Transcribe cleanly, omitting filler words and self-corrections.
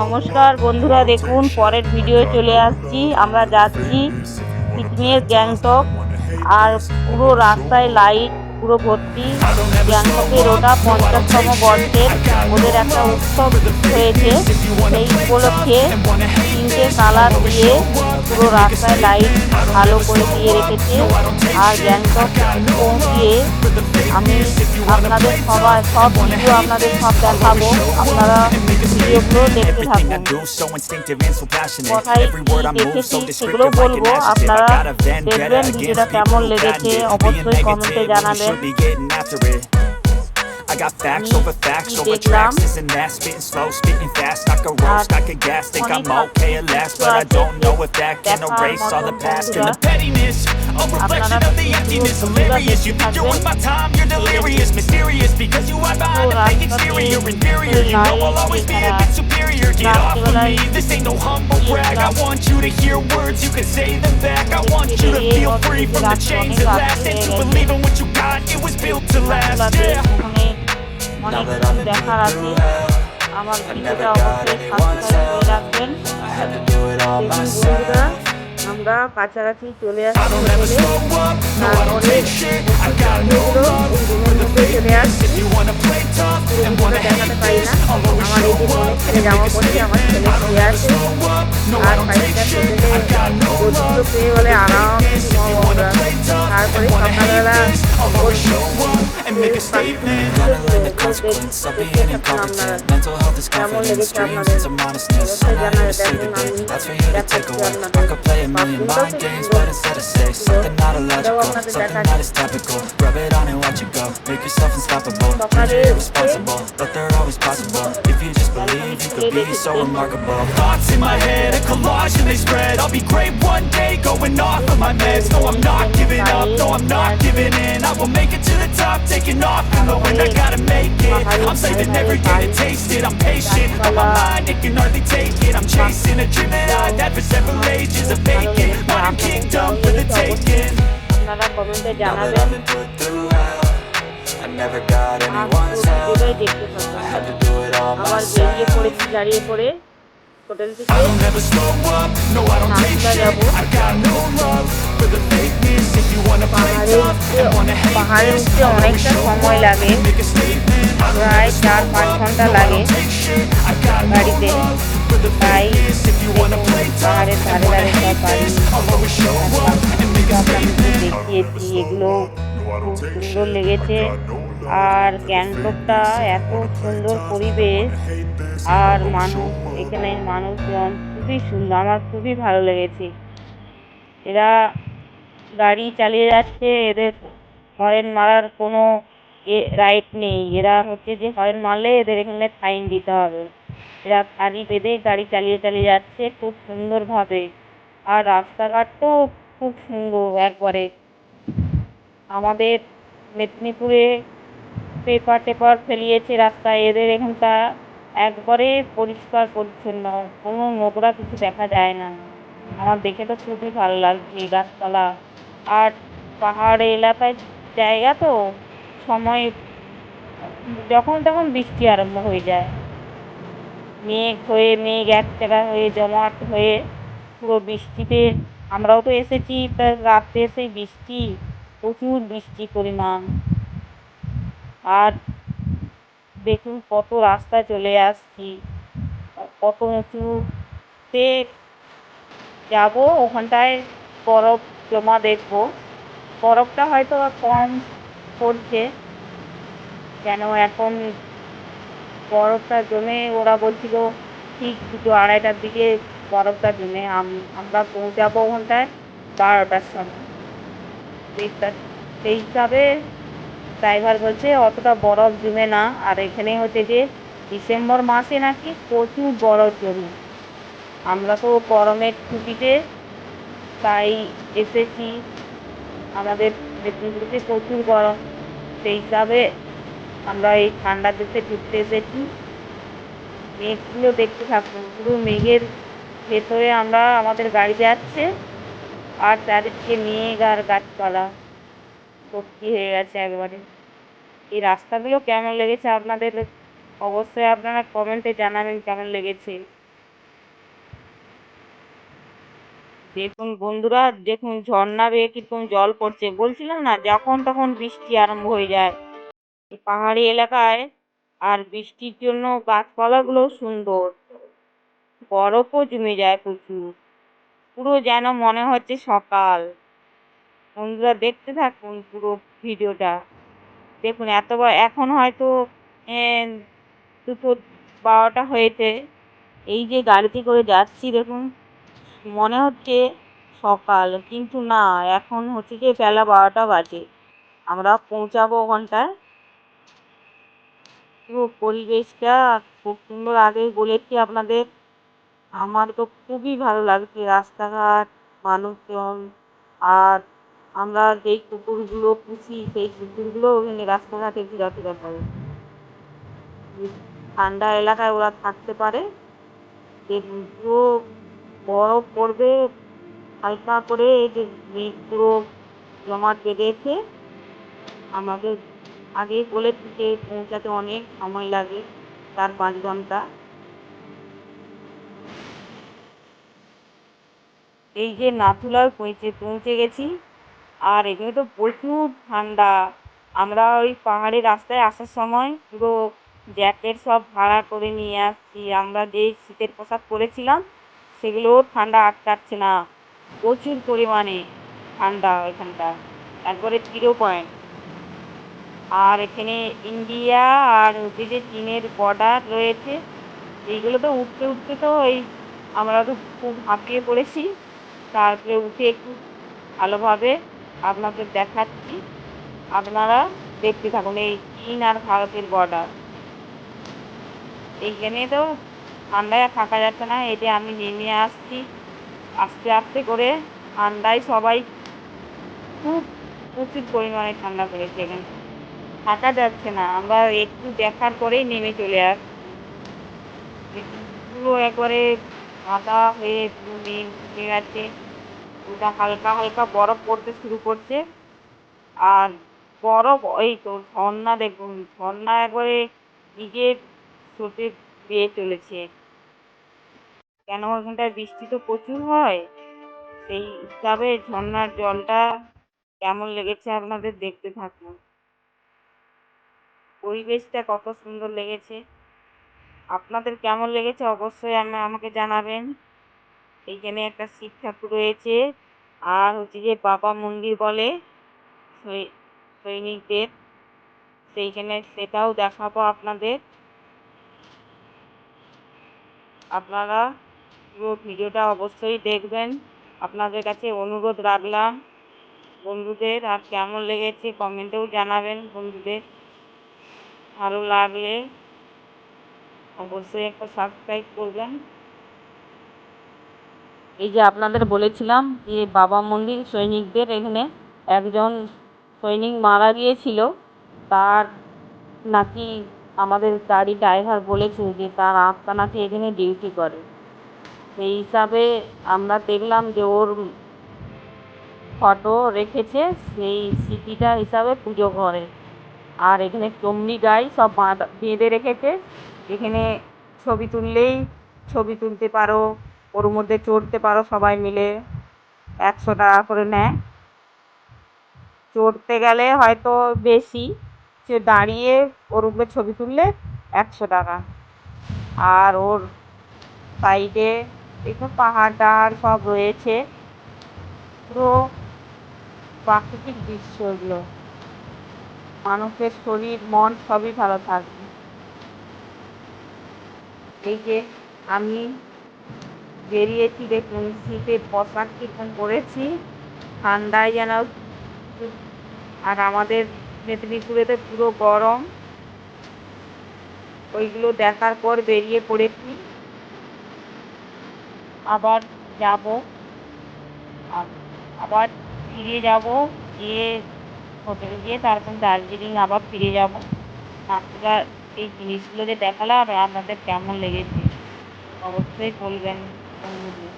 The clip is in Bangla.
নমস্কার বন্ধুরা, দেখুন পরের ভিডিও চলে আসছি। আমরা যাচ্ছি সিকিমের গ্যাংটক, আর পুরো রাস্তায় লাইট, পুরো ভর্তি। গ্যাংটকের ওটা 50তম বর্ষের ওদের একটা উৎসব হয়েছে, সেই উপলক্ষে 3টে কালার দিয়ে পুরো রাস্তায় লাইট আলো করে দিয়ে রেখেছে। আর গ্যাংটক পৌঁছিয়ে আমি আপনাদের সব ভিডিও আপনাদের সব দেখাবো, আপনারা ভিডিওগুলো দেখতে থাকুন। কোথায় কি দেখেছি সেগুলো বলবো, আপনারা দেখবেন। ভিডিওটা কেমন লেগেছে অবশ্যই কমেন্টে জানাবেন। I got facts over facts over দেখলাম tracks. Isn't that spitting slow, spitting fast? I could roast, I could gas. Think I'm okay at last, but I don't know if that can erase all the past and the pettiness. A reflection of the emptiness, hilarious. You think you're worth my time? You're delirious, mysterious because you hide behind a fake exterior. Inferior, you know I'll always be a bit superior. Get off of me, this ain't no humble brag. I want you to hear words, you can say them back. I want you to feel free from the chains that last, and to believe in what you got. It was built to last. Yeah. অনেক কিছু দেখার আছে। আমার ভিডিওটা অবশ্যই সাবস্ক্রাইব করে রাখবেন। দেখুন বন্ধুরা, আমরা কাছাকাছি চলে আসছি হোটেলে। তারপরে রুমের মধ্যে চলে আসছি। পুরো দেখাতে পারি না। আমার এই যে বোনের ছেলে জামা পড়ছে, আমার ছেলে শুয়ে আছে। আর 5টা হোটেলে গদিগুলো পেয়ে বলে আরামে ঘুমাবো আমরা। তারপরে সকালবেলা কেমন লেগেছে আপনাদের অবশ্যই জানাবে। দেখুন আমি দেখাচ্ছি আপনাদের, আপনাদের দেখাচ্ছি। সকালে Thoughts in my head, a collage and they spread. I'll be great one day, going off of my meds. No, I'm not giving up, no, I'm not giving in. I will make it to the top, taking off and knowing I gotta make it. I'm saving every day to taste it. I'm patient, on my mind, it can hardly take it. I'm chasing a dream that I've had for several ages of vacant. Modern kingdom for the taking. আপনারা কমেন্টে জানাবেন। দেখতে পাবেন আবার বেরিয়ে পড়েছি গাড়িয়ে করে হোটেল থেকে নাস্তা যাবো। পাহাড়ে উঠতে অনেকটা সময় লাগে, প্রায় 4-5 ঘন্টা লাগে গাড়িতে। তাই পাহাড়ের ধারে ধারে সব বাড়ি দেখিয়েছি, এগুলো খুব সুন্দর লেগেছে। আর গ্যাংটকটা এত সুন্দর পরিবেশ, আর মানুষ, এখানে মানুষজন খুবই সুন্দর, আমার খুবই ভালো লেগেছে। এরা গাড়ি চালিয়ে যাচ্ছে, এদের হর্ন মারার কোনো রাইট নেই। এরা হচ্ছে যে হর্ন মারলে এদের এখানে ফাইন দিতে হবে। এরা গাড়ি বেঁধে গাড়ি চালিয়ে চালিয়ে যাচ্ছে খুব সুন্দরভাবে। আর রাস্তাঘাটও খুব সুন্দর একবারে। আমাদের মেদিনীপুরে পেপার টেপার ফেলিয়েছে রাস্তায়, এদের এখানটা একবারে পরিষ্কার পরিচ্ছন্ন, কোনো নোংরা কিছু দেখা যায় না। আমার দেখে তো খুবই ভালো লাগছে গাছপালা। আর পাহাড় এলাকায় জায়গা তো, সময় যখন তখন বৃষ্টি আরম্ভ হয়ে যায়। মেঘ এক জায়গায় হয়ে জমাট হয়ে পুরো বৃষ্টিতে। আমরাও তো এসেছি তার রাত্রে, সেই বৃষ্টি, প্রচুর বৃষ্টি পরিমাণ। আর দেখুন কত রাস্তায় চলে আসছি, কত উঁচুতে যাবো। ওখানটায় বরফ জমা দেখবো। বরফটা হয়তো কম পড়ছে, কেন এখন বরফটা জমে, ওরা বলছিল ঠিক 2-2:30টার দিকে বরফটা জমে। আমরা পৌঁছাবো ওখানটায় 12টার সময়। সেই হিসাবে ড্রাইভার বলছে অতটা বরফ জমে না। আর এখানে হচ্ছে যে ডিসেম্বর মাসে নাকি প্রচুর বরফ জমে। আমরা তো গরমের ছুটিতে তাই এসেছি, আমাদের মেদিনীপুরে প্রচুর গরম, সেই হিসাবে আমরা এই ঠান্ডা দেশে ঘুরতে এসেছি। মেঘগুলো দেখতে থাকুন, পুরো মেঘের ভেতরে আমরা, আমাদের গাড়ি যাচ্ছে আর চারিদিকে মেঘ আর গাছপালা ভর্তি হয়ে গেছে একবারে। এই রাস্তাগুলো কেমন লেগেছে আপনাদের অবশ্যই আপনারা কমেন্টে জানাবেন কেমন লেগেছে। দেখুন বন্ধুরা, দেখুন ঝর্ণা বেয়ে কীরকম জল পড়ছে। বলছিলাম না যখন তখন বৃষ্টি আরম্ভ হয়ে যায় এই পাহাড়ি এলাকায়। আর বৃষ্টির জন্য গাছপালাগুলোও সুন্দর, বরফও জমে যায় প্রচুর। পুরো যেন মনে হচ্ছে সকাল। বন্ধুরা দেখতে থাকুন পুরো ভিডিওটা। দেখুন এখন হয়তো 2:12 হয়েছে। এই যে গাড়িতে করে যাচ্ছি দেখুন, মনে হচ্ছে সকাল, কিন্তু না, এখন হচ্ছে যে বেলা 12টা বাজে। আমরা পৌঁছাবো ওখানটায়। পুরো পরিবেশটা খুব সুন্দর, আগেই বলেছি আপনাদের। আমার তো খুবই ভালো লাগছে রাস্তাঘাট, মানুষজন। আর আমরা যেই কুকুরগুলো পুষি সেই কুকুরগুলো ওখানে রাস্তাঘাটে ঘোরাফেরা করে। ঠান্ডা এলাকায় ওরা থাকতে পারে। পুরো বরফ পড়বে হালকা করে, এই যে মেঘ পুরো জমাট বেঁধেছে। আমাদের আগেই বলেছি যে পৌঁছাতে অনেক সময় লাগে, 4-5 ঘন্টা। এই যে নাথুলায় পৌঁছে গেছি। আর এখানে তো প্রচুর ঠান্ডা। আমরা ওই পাহাড়ি রাস্তায় আসার সময় পুরো জ্যাকেট সব ভাড়া করে নিয়ে আসছি। আমরা যেই শীতের পোশাক পরেছিলাম সেগুলোও ঠান্ডা আটকাচ্ছে না, প্রচুর পরিমাণে ঠান্ডা এখানটা, একবারে 0 পয়েন্ট। আর এখানে ইন্ডিয়া আর হচ্ছে যে চীনের বর্ডার রয়েছে। এইগুলো তো উঠতে উঠতে তো আমরা তো খুব হাঁপিয়ে পড়েছি। তারপরে উঠে একটু ভালোভাবে আপনাদের দেখাচ্ছি, আপনারা দেখতে থাকুন। এই চীন আর ভারতের বর্ডার। এইখানে তো ঠান্ডায় থাকা যাচ্ছে না, এই যে আমি নেমে আসছি আস্তে আস্তে করে। ঠান্ডায় সবাই খুব প্রচুর পরিমাণে ঠান্ডা পড়েছে এখানে, থাকা যাচ্ছে না। আমরা একটু দেখার পরেই নেমে চলে আসছি। পুরো একবারে কাদা হয়ে পুরো মেঘ উঠে গেছে। ওটা হালকা হালকা বরফ পড়তে শুরু করছে। আর বরফ, এই তো ঝর্ণা দেখুন, ঝর্ণা একবারে নিজের স্রোতে বেয়ে চলেছে। কেন ওখানটায় বৃষ্টি তো প্রচুর হয়, সেই হিসাবে ঝর্ণার জলটা কেমন লেগেছে আপনাদের দেখতে থাকুন। পরিবেশটা কত সুন্দর লেগেছে, আপনাদের কেমন লেগেছে অবশ্যই আমাকে জানাবেন। এইখানে একটা শিব ঠাকুর রয়েছে, আর হচ্ছে যে বাবা মন্দির বলে সৈনিকদের, সেইখানে সেটাও দেখাবো আপনাদের। আপনারা পুরো ভিডিওটা অবশ্যই দেখবেন, আপনাদের কাছে অনুরোধ রাখলাম বন্ধুদের। আর কেমন লেগেছে কমেন্টেও জানাবেন বন্ধুদের। ভালো লাগলে অবশ্যই একটা সাবস্ক্রাইব করবেন। এই যে আপনাদের বলেছিলাম যে বাবা মন্দির সৈনিকদের, এখানে একজন সৈনিক মারা গিয়েছিল। তার নাকি আমাদের গাড়ি ড্রাইভার বলেছে যে তার আত্মা নাকি এখানে ডিউটি করে। সেই হিসাবে আমরা দেখলাম যে ওর ফটো রেখেছে, সেই স্মৃতিটা হিসাবে পুজো করে। আর এখানে চমনি গাই সব বেঁধে রেখেছে। এখানে ছবি তুললেই ছবি তুলতে পারো, ওর মধ্যে চড়তে পারো সবাই মিলে। 100 টাকা করে নেয়। চড়তে গেলে হয়তো বেশি, সে দাঁড়িয়ে ওর উপরে ছবি তুললে 100 টাকা। আর ওর সাইডে একটু পাহাড় টাহাড় সব রয়েছে, পুরো প্রাকৃতিক দৃশ্য এগুলো। মানুষের শরীর মন সবই ভালো থাকবে। এই যে আমি বেরিয়েছি দেখুন, শীতের পোশাক কীরকম পরেছি, ঠান্ডায় যেন। আর আমাদের মেদিনীপুরে তো পুরো গরম। ওইগুলো দেখার পর বেরিয়ে পড়েছি, আবার যাব, আবার ফিরে যাব, গিয়ে হোটেলে গিয়ে তারপর দার্জিলিং আবার ফিরে যাব। আপনারা এই জিনিসগুলো যে দেখালাম আপনাদের কেমন লেগেছে অবশ্যই বলবেন বন্ধুদের।